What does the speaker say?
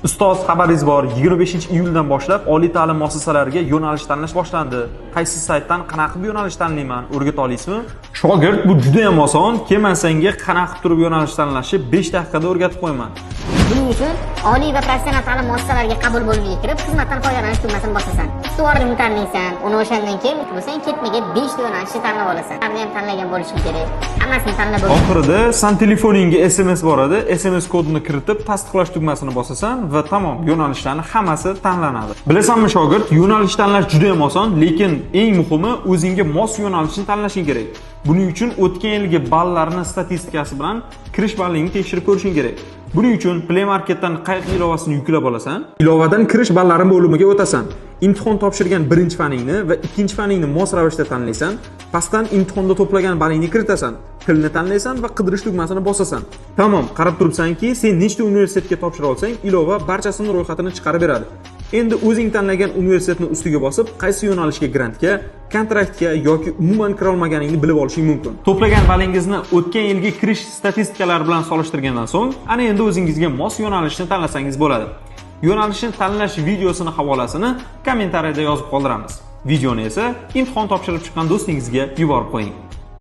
Ustoz, xabaringiz bor, 25-iyuldan boshlab oliy ta'lim muassasalariga yo'nalish tanlash boshlandi. Qaysi saytdan qanaqa qilib yo'nalish tanlayman, o'rgata olasizmi? Shogird, bu juda ham oson. Kelmansanga qanaqa qilib turib yo'nalish tanlashni 5 daqiqada o'rgatib qo'yaman. Buning uchun oliy va professional ta'lim muassasalariga qabul bo'limiga kirib, xizmatdan foydalanish tugmasini bosasan. Ustuvorlikni tanlaysan, uni o'shandan keyin bo'lsang ketmaga 5 ta yo'nalishni tanlab olasan. Ularni ham tanlagan bo'lishing kerak. Hammasini tanlab bo'lib. Oxirida san telefoningga SMS boradi. SMS kodini kiritib, tasdiqlash tugmasini bosasan va tamom, yo'nalishlarning hammasi tanlanadi. Bilasanmi shogird, yo'nalish tanlash juda ham oson, lekin eng muhimi o'zingga mos yo'nalishni tanlashing kerak. Buning uchun o'tgan yilgi ballarni statistikasi bilan kirish ballingni tekshirib ko'rishing kerak. Buning uchun Play Marketdan qayqi ilovasini yuklab olasan. Ilovadan kirish ballari bo'limiga o'tasan. Imtihon topshirgan birinchi faningni va ikkinchi faningni mos ravishda tanlaysan. Pastdan imtihonda to'plagan ballingni kiritasan. Tilni tanlaysan va qidirish tugmasini bosasan. Tamom, qarab turibsanki, sen nechta universitetga topshira olsang, ilova barchasini ro'yxatini chiqarib beradi. Endi o'zing tanlagan universitetni ustiga bosib, qaysi yo'nalishga grantga, kontraktga yoki umuman kira olmaganingni bilib olishing mumkin. To'plagan ballingizni o'tgan yilgi kirish statistikalari bilan solishtirgandan so'ng, ana endi o'zingizga mos yo'nalishni tanlasangiz bo'ladi. Yo'nalishni tanlash videosini havolasini kommentariyada yozib qoldiramiz. Videoni esa imtihon topshirib chiqqan do'stingizga yuborib qo'ying.